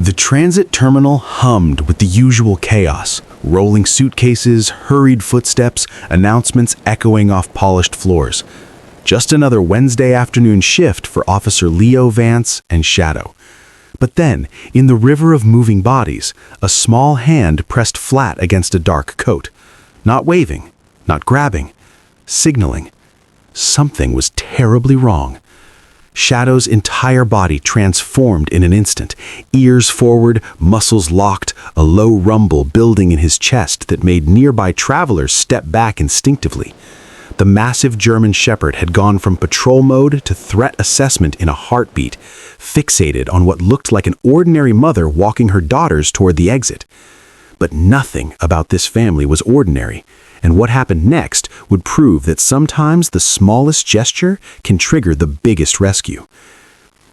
The transit terminal hummed with the usual chaos, rolling suitcases, hurried footsteps, announcements echoing off polished floors. Just another Wednesday afternoon shift for Officer Leo Vance and Shadow. But then, in the river of moving bodies, a small hand pressed flat against a dark coat. Not waving, not grabbing, signaling. Something was terribly wrong. Shadow's entire body transformed in an instant, ears forward, muscles locked, a low rumble building in his chest that made nearby travelers step back instinctively. The massive German Shepherd had gone from patrol mode to threat assessment in a heartbeat, fixated on what looked like an ordinary mother walking her daughters toward the exit. But nothing about this family was ordinary, and what happened next would prove that sometimes the smallest gesture can trigger the biggest rescue.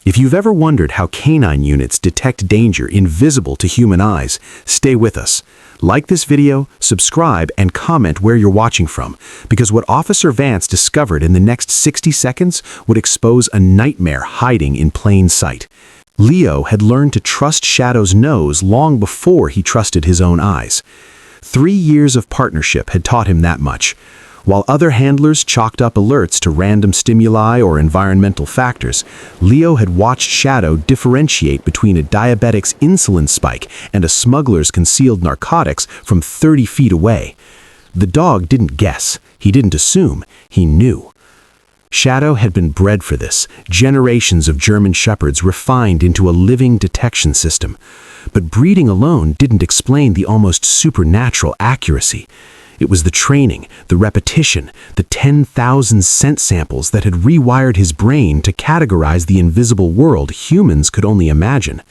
If you've ever wondered how canine units detect danger invisible to human eyes, stay with us. Like this video, subscribe, and comment where you're watching from, because what Officer Vance discovered in the next 60 seconds would expose a nightmare hiding in plain sight. Leo had learned to trust Shadow's nose long before he trusted his own eyes. 3 years of partnership had taught him that much. While other handlers chalked up alerts to random stimuli or environmental factors, Leo had watched Shadow differentiate between a diabetic's insulin spike and a smuggler's concealed narcotics from 30 feet away. The dog didn't guess, he didn't assume, he knew. Shadow had been bred for this, generations of German Shepherds refined into a living detection system. But breeding alone didn't explain the almost supernatural accuracy. It was the training, the repetition, the 10,000 scent samples that had rewired his brain to categorize the invisible world humans could only imagine.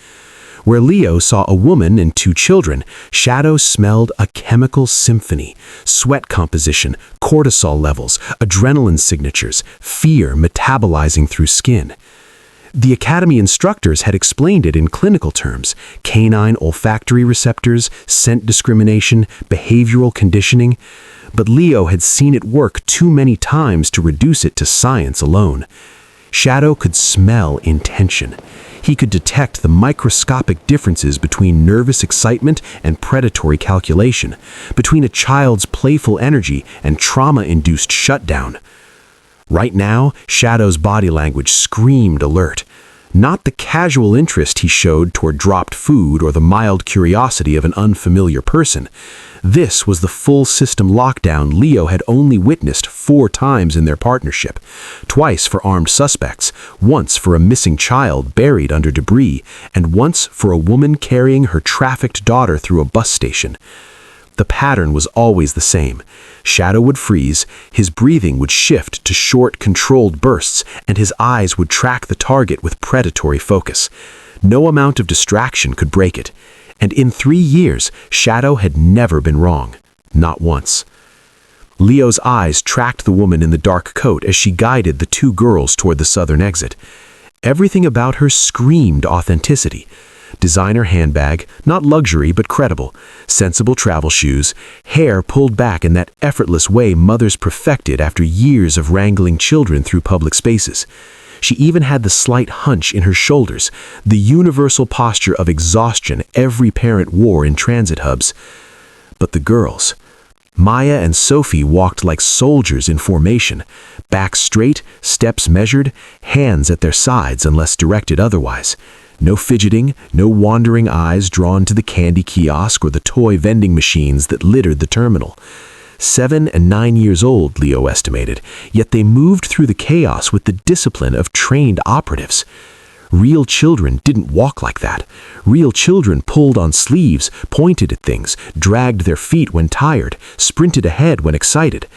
Where Leo saw a woman and 2 children, Shadow smelled a chemical symphony, sweat composition, cortisol levels, adrenaline signatures, fear metabolizing through skin. The Academy instructors had explained it in clinical terms: canine olfactory receptors, scent discrimination, behavioral conditioning. But Leo had seen it work too many times to reduce it to science alone. Shadow could smell intention. He could detect the microscopic differences between nervous excitement and predatory calculation, between a child's playful energy and trauma-induced shutdown. Right now, Shadow's body language screamed alert. Not the casual interest he showed toward dropped food or the mild curiosity of an unfamiliar person. This was the full system lockdown Leo had only witnessed 4 times in their partnership. Twice for armed suspects, once for a missing child buried under debris, and once for a woman carrying her trafficked daughter through a bus station. The pattern was always the same. Shadow would freeze, his breathing would shift to short, controlled bursts, and his eyes would track the target with predatory focus. No amount of distraction could break it. And in 3 years, Shadow had never been wrong. Not once. Leo's eyes tracked the woman in the dark coat as she guided the 2 girls toward the southern exit. Everything about her screamed authenticity. Designer handbag, not luxury but credible, sensible travel shoes, hair pulled back in that effortless way mothers perfected after years of wrangling children through public spaces. She even had the slight hunch in her shoulders, the universal posture of exhaustion every parent wore in transit hubs. But the girls. Maya and Sophie walked like soldiers in formation, back straight, steps measured, hands at their sides unless directed otherwise. No fidgeting, no wandering eyes drawn to the candy kiosk or the toy vending machines that littered the terminal. 7 and 9 years old, Leo estimated, yet they moved through the chaos with the discipline of trained operatives. Real children didn't walk like that. Real children pulled on sleeves, pointed at things, dragged their feet when tired, sprinted ahead when excited.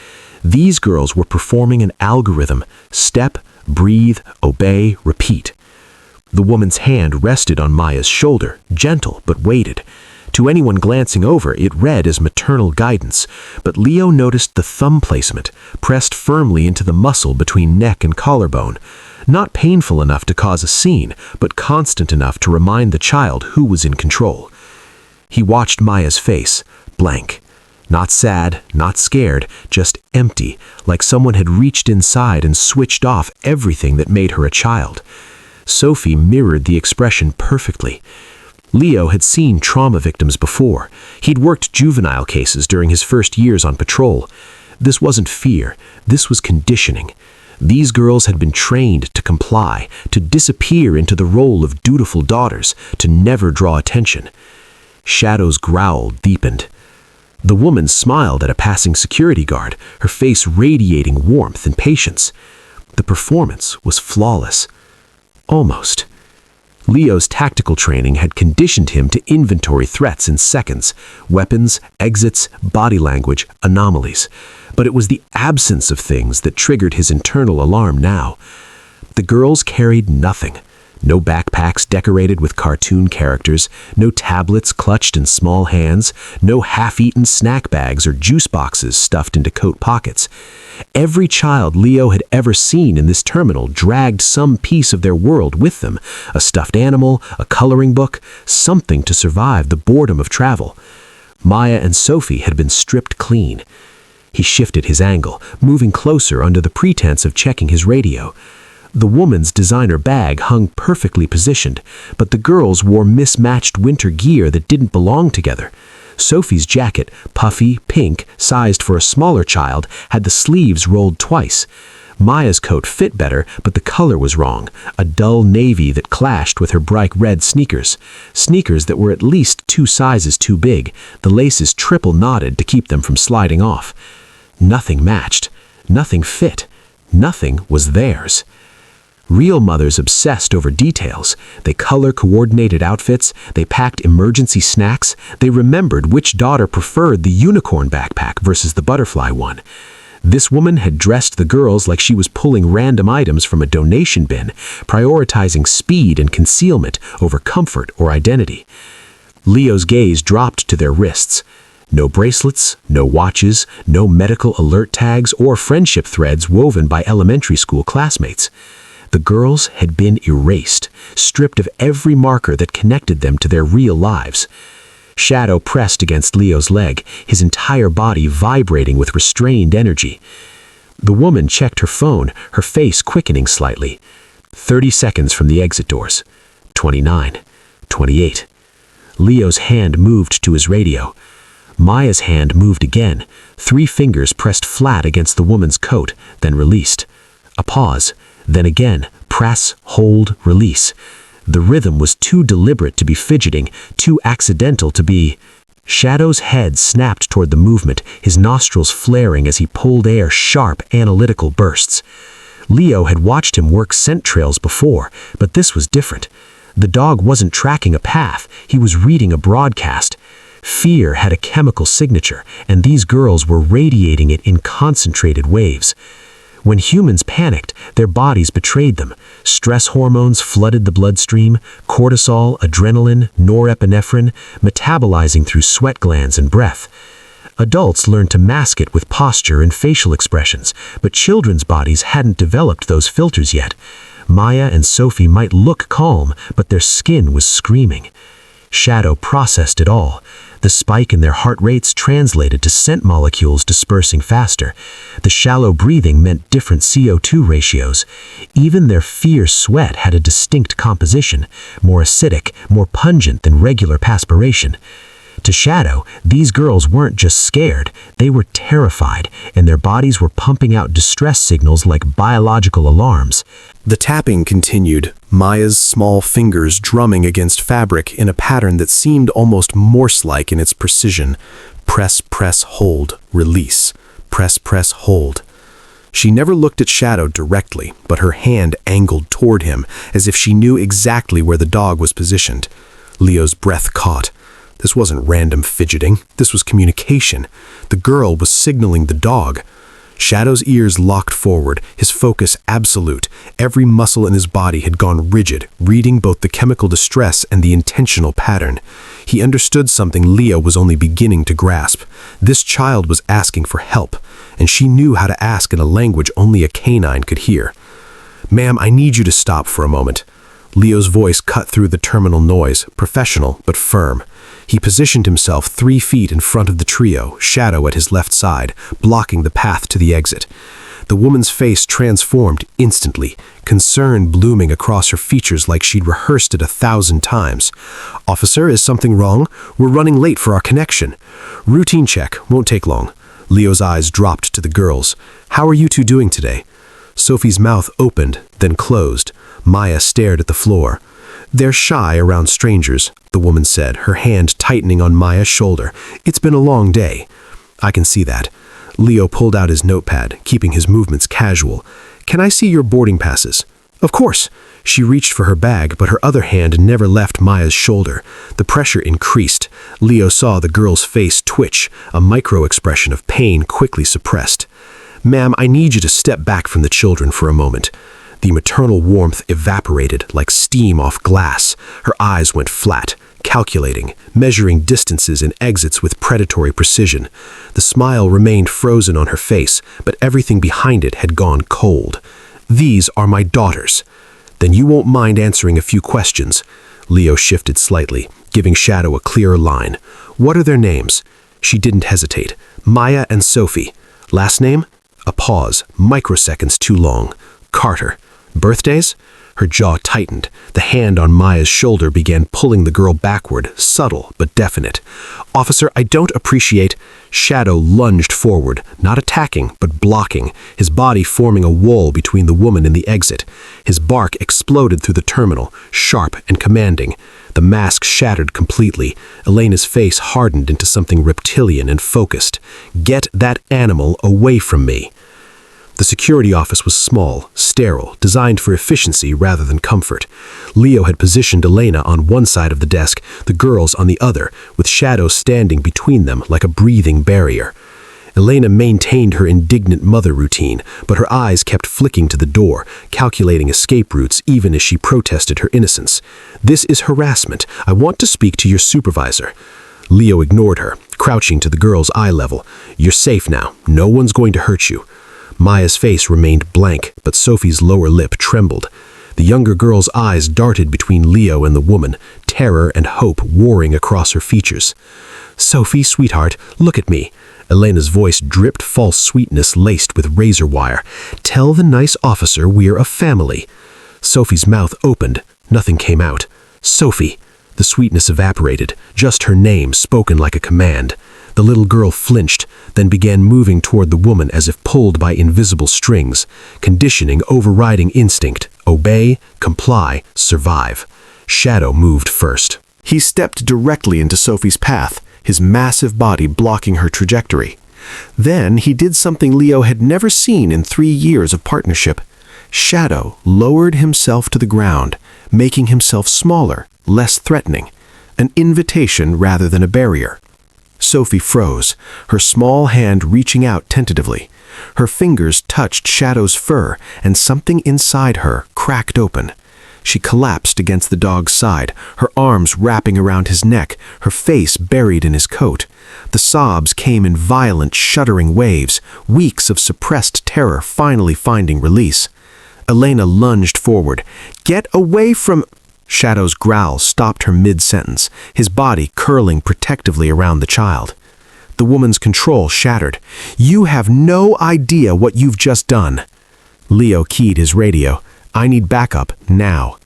These girls were performing an algorithm: step, breathe, obey, repeat. The woman's hand rested on Maya's shoulder, gentle but weighted. To anyone glancing over, it read as maternal guidance, but Leo noticed the thumb placement, pressed firmly into the muscle between neck and collarbone. Not painful enough to cause a scene, but constant enough to remind the child who was in control. He watched Maya's face, blank. Not sad, not scared, just empty, like someone had reached inside and switched off everything that made her a child. Sophie mirrored the expression perfectly. Leo had seen trauma victims before. He'd worked juvenile cases during his first years on patrol. This wasn't fear, this was conditioning. These girls had been trained to comply, to disappear into the role of dutiful daughters, to never draw attention. Shadow's growl deepened. The woman smiled at a passing security guard, her face radiating warmth and patience. The performance was flawless. Almost. Leo's tactical training had conditioned him to inventory threats in seconds: weapons, exits, body language, anomalies. But it was the absence of things that triggered his internal alarm now. The girls carried nothing. No backpacks decorated with cartoon characters, no tablets clutched in small hands, no half-eaten snack bags or juice boxes stuffed into coat pockets. Every child Leo had ever seen in this terminal dragged some piece of their world with them: a stuffed animal, a coloring book, something to survive the boredom of travel. Maya and Sophie had been stripped clean. He shifted his angle, moving closer under the pretense of checking his radio. The woman's designer bag hung perfectly positioned, but the girls wore mismatched winter gear that didn't belong together. Sophie's jacket, puffy, pink, sized for a smaller child, had the sleeves rolled twice. Maya's coat fit better, but the color was wrong, a dull navy that clashed with her bright red sneakers. Sneakers that were at least 2 sizes too big, the laces triple knotted to keep them from sliding off. Nothing matched, nothing fit, nothing was theirs. Real mothers obsessed over details. They color-coordinated outfits, they packed emergency snacks, they remembered which daughter preferred the unicorn backpack versus the butterfly one. This woman had dressed the girls like she was pulling random items from a donation bin, prioritizing speed and concealment over comfort or identity. Leo's gaze dropped to their wrists. No bracelets, no watches, no medical alert tags or friendship threads woven by elementary school classmates. The girls had been erased, stripped of every marker that connected them to their real lives. Shadow pressed against Leo's leg, his entire body vibrating with restrained energy. The woman checked her phone, her face quickening slightly. 30 seconds from the exit doors. 29. 28. Leo's hand moved to his radio. Maya's hand moved again, 3 fingers pressed flat against the woman's coat, then released. A pause. Then again, press, hold, release. The rhythm was too deliberate to be fidgeting, too accidental to be... Shadow's head snapped toward the movement, his nostrils flaring as he pulled air sharp, analytical bursts. Leo had watched him work scent trails before, but this was different. The dog wasn't tracking a path, he was reading a broadcast. Fear had a chemical signature, and these girls were radiating it in concentrated waves. When humans panicked, their bodies betrayed them. Stress hormones flooded the bloodstream: cortisol, adrenaline, norepinephrine, metabolizing through sweat glands and breath. Adults learned to mask it with posture and facial expressions, but children's bodies hadn't developed those filters yet. Maya and Sophie might look calm, but their skin was screaming. Shadow processed it all. The spike in their heart rates translated to scent molecules dispersing faster. The shallow breathing meant different CO2 ratios. Even their fierce sweat had a distinct composition, more acidic, more pungent than regular perspiration. To Shadow, these girls weren't just scared, they were terrified, and their bodies were pumping out distress signals like biological alarms. The tapping continued, Maya's small fingers drumming against fabric in a pattern that seemed almost Morse-like in its precision. Press, press, hold, release. Press, press, hold. She never looked at Shadow directly, but her hand angled toward him, as if she knew exactly where the dog was positioned. Leo's breath caught. This wasn't random fidgeting, this was communication. The girl was signaling the dog. Shadow's ears locked forward, his focus absolute. Every muscle in his body had gone rigid, reading both the chemical distress and the intentional pattern. He understood something Leo was only beginning to grasp. This child was asking for help, and she knew how to ask in a language only a canine could hear. "Ma'am, I need you to stop for a moment." Leo's voice cut through the terminal noise, professional but firm. He positioned himself 3 feet in front of the trio, Shadow at his left side, blocking the path to the exit. The woman's face transformed instantly, concern blooming across her features like she'd rehearsed it 1,000 times. "Officer, is something wrong? We're running late for our connection." "Routine check, won't take long." Leo's eyes dropped to the girls. "How are you two doing today?" Sophie's mouth opened, then closed. Maya stared at the floor. "They're shy around strangers," the woman said, her hand tightening on Maya's shoulder. "It's been a long day." "I can see that." Leo pulled out his notepad, keeping his movements casual. "Can I see your boarding passes?" "Of course." She reached for her bag, but her other hand never left Maya's shoulder. The pressure increased. Leo saw the girl's face twitch, a micro-expression of pain quickly suppressed. "Ma'am, I need you to step back from the children for a moment." The maternal warmth evaporated like steam off glass. Her eyes went flat, calculating, measuring distances and exits with predatory precision. The smile remained frozen on her face, but everything behind it had gone cold. "These are my daughters." "Then you won't mind answering a few questions." Leo shifted slightly, giving Shadow a clearer line. "What are their names?" She didn't hesitate. "Maya and Sophie." "Last name?" A pause, microseconds too long. "Carter." "Birthdays?" Her jaw tightened. The hand on Maya's shoulder began pulling the girl backward, subtle but definite. "Officer, I don't appreciate—" Shadow lunged forward, not attacking, but blocking, his body forming a wall between the woman and the exit. His bark exploded through the terminal, sharp and commanding. The mask shattered completely. Elena's face hardened into something reptilian and focused. "Get that animal away from me." The security office was small, sterile, designed for efficiency rather than comfort. Leo had positioned Elena on one side of the desk, the girls on the other, with Shadow standing between them like a breathing barrier. Elena maintained her indignant mother routine, but her eyes kept flicking to the door, calculating escape routes even as she protested her innocence. "This is harassment. I want to speak to your supervisor." Leo ignored her, crouching to the girl's eye level. "You're safe now. No one's going to hurt you." Maya's face remained blank, but Sophie's lower lip trembled. The younger girl's eyes darted between Leo and the woman, terror and hope warring across her features. "Sophie, sweetheart, look at me." Elena's voice dripped false sweetness laced with razor wire. "Tell the nice officer we're a family." Sophie's mouth opened. Nothing came out. "Sophie." The sweetness evaporated, just her name spoken like a command. The little girl flinched, then began moving toward the woman as if pulled by invisible strings, conditioning overriding instinct: obey, comply, survive. Shadow moved first. He stepped directly into Sophie's path, his massive body blocking her trajectory. Then he did something Leo had never seen in 3 years of partnership. Shadow lowered himself to the ground, making himself smaller, less threatening, an invitation rather than a barrier. Sophie froze, her small hand reaching out tentatively. Her fingers touched Shadow's fur, and something inside her cracked open. She collapsed against the dog's side, her arms wrapping around his neck, her face buried in his coat. The sobs came in violent, shuddering waves, weeks of suppressed terror finally finding release. Elena lunged forward. "Get away from—" Shadow's growl stopped her mid-sentence, his body curling protectively around the child. The woman's control shattered. "You have no idea what you've just done." Leo keyed his radio. "I need backup, now."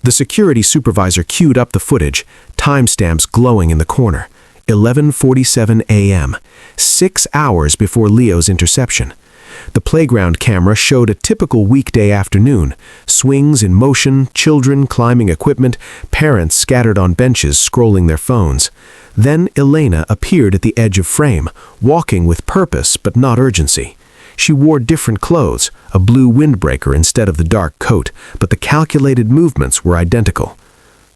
The security supervisor queued up the footage, timestamps glowing in the corner. 11:47 a.m., 6 hours before Leo's interception. The playground camera showed a typical weekday afternoon, swings in motion, children climbing equipment, parents scattered on benches scrolling their phones. Then Elena appeared at the edge of frame, walking with purpose but not urgency. She wore different clothes, a blue windbreaker instead of the dark coat, but the calculated movements were identical.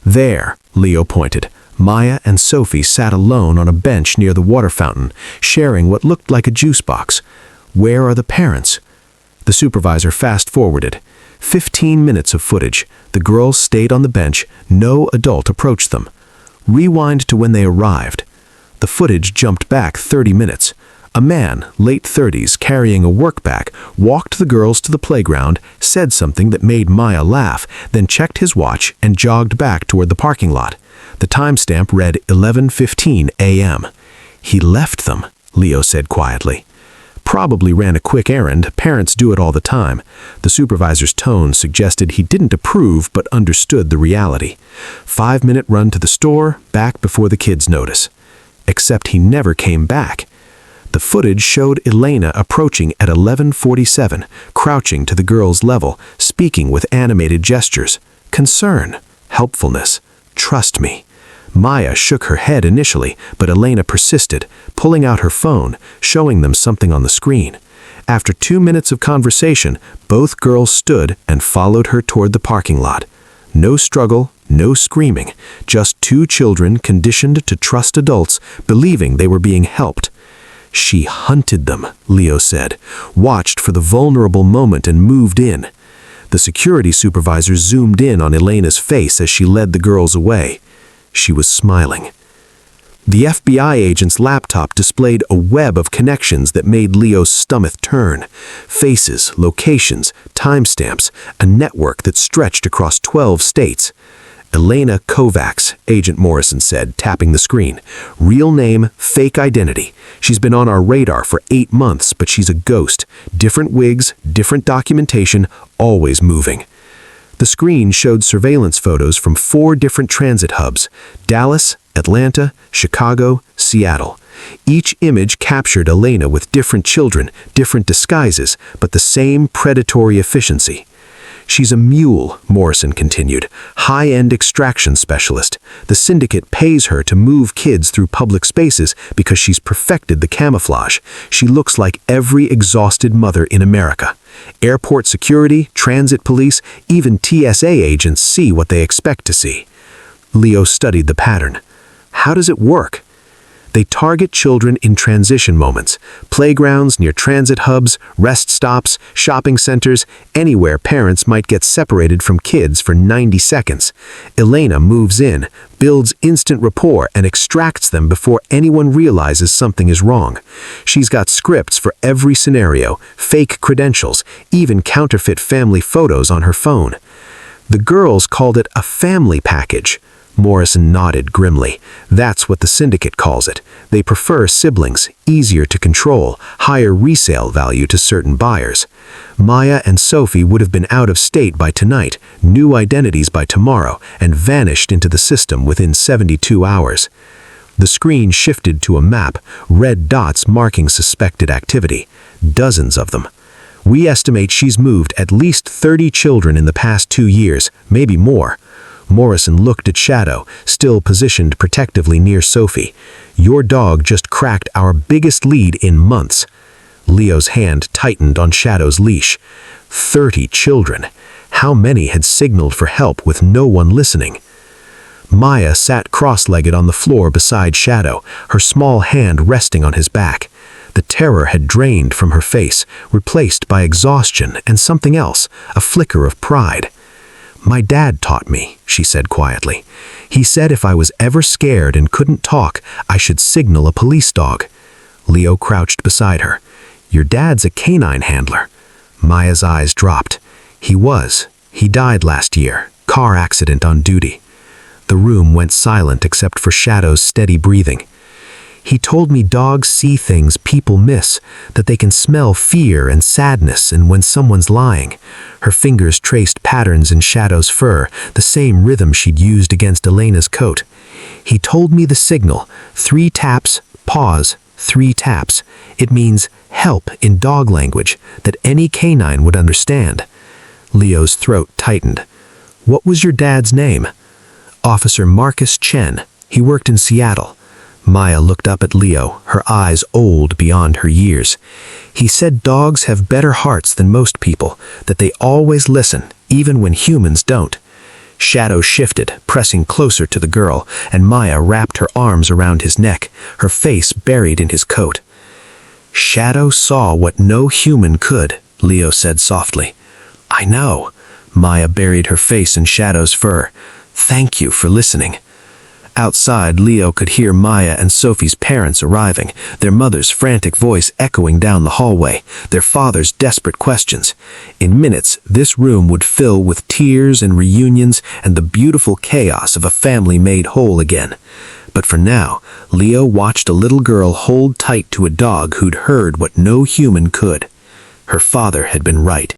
There, Leo pointed, Maya and Sophie sat alone on a bench near the water fountain, sharing what looked like a juice box. Where are the parents? The supervisor fast-forwarded. 15 minutes of footage. The girls stayed on the bench. No adult approached them. Rewind to when they arrived. The footage jumped back 30 minutes. A man, late 30s, carrying a work bag, walked the girls to the playground, said something that made Maya laugh, then checked his watch and jogged back toward the parking lot. The timestamp read 11:15 a.m. "He left them," Leo said quietly. "Probably ran a quick errand. Parents do it all the time." The supervisor's tone suggested he didn't approve but understood the reality. 5-minute run to the store, back before the kids notice. Except he never came back. The footage showed Elena approaching at 11:47, crouching to the girl's level, speaking with animated gestures. Concern, helpfulness, trust me. Maya shook her head initially, but Elena persisted, pulling out her phone, showing them something on the screen. After 2 minutes of conversation, both girls stood and followed her toward the parking lot. No struggle, no screaming, just 2 children conditioned to trust adults, believing they were being helped. She hunted them, Leo said, watched for the vulnerable moment and moved in. The security supervisor zoomed in on Elena's face as she led the girls away. She was smiling. The FBI agent's laptop displayed a web of connections that made Leo's stomach turn. Faces, locations, timestamps, a network that stretched across 12 states. Elena Kovacs, Agent Morrison said, tapping the screen. Real name, fake identity. She's been on our radar for 8 months, but she's a ghost. Different wigs, different documentation, always moving. The screen showed surveillance photos from 4 different transit hubs: Dallas, Atlanta, Chicago, Seattle. Each image captured Elena with different children, different disguises, but the same predatory efficiency. She's a mule, Morrison continued, high-end extraction specialist. The syndicate pays her to move kids through public spaces because she's perfected the camouflage. She looks like every exhausted mother in America. Airport security, transit police, even TSA agents see what they expect to see. Leo studied the pattern. How does it work? They target children in transition moments, playgrounds near transit hubs, rest stops, shopping centers, anywhere parents might get separated from kids for 90 seconds. Elena moves in, builds instant rapport, and extracts them before anyone realizes something is wrong. She's got scripts for every scenario, fake credentials, even counterfeit family photos on her phone. The girls called it a family package. Morrison nodded grimly. That's what the syndicate calls it. They prefer siblings, easier to control, higher resale value to certain buyers. Maya and Sophie would have been out of state by tonight, new identities by tomorrow, and vanished into the system within 72 hours. The screen shifted to a map, red dots marking suspected activity. Dozens of them. We estimate she's moved at least 30 children in the past 2 years, maybe more. Morrison looked at Shadow, still positioned protectively near Sophie. Your dog just cracked our biggest lead in months. Leo's hand tightened on Shadow's leash. 30 children. How many had signaled for help with no one listening? Maya sat cross-legged on the floor beside Shadow, her small hand resting on his back. The terror had drained from her face, replaced by exhaustion and something else, a flicker of pride. My dad taught me, she said quietly. He said if I was ever scared and couldn't talk, I should signal a police dog. Leo crouched beside her. Your dad's a canine handler. Maya's eyes dropped. He was. He died last year. Car accident on duty. The room went silent except for Shadow's steady breathing. He told me dogs see things people miss, that they can smell fear and sadness and when someone's lying. Her fingers traced patterns in Shadow's fur, the same rhythm she'd used against Elena's coat. He told me the signal, 3 taps, pause, 3 taps. It means help in dog language that any canine would understand. Leo's throat tightened. What was your dad's name? Officer Marcus Chen. He worked in Seattle. Maya looked up at Leo, her eyes old beyond her years. He said dogs have better hearts than most people, that they always listen, even when humans don't. Shadow shifted, pressing closer to the girl, and Maya wrapped her arms around his neck, her face buried in his coat. Shadow saw what no human could, Leo said softly. I know. Maya buried her face in Shadow's fur. Thank you for listening. Outside, Leo could hear Maya and Sophie's parents arriving, their mother's frantic voice echoing down the hallway, their father's desperate questions. In minutes, this room would fill with tears and reunions and the beautiful chaos of a family made whole again. But for now, Leo watched a little girl hold tight to a dog who'd heard what no human could. Her father had been right.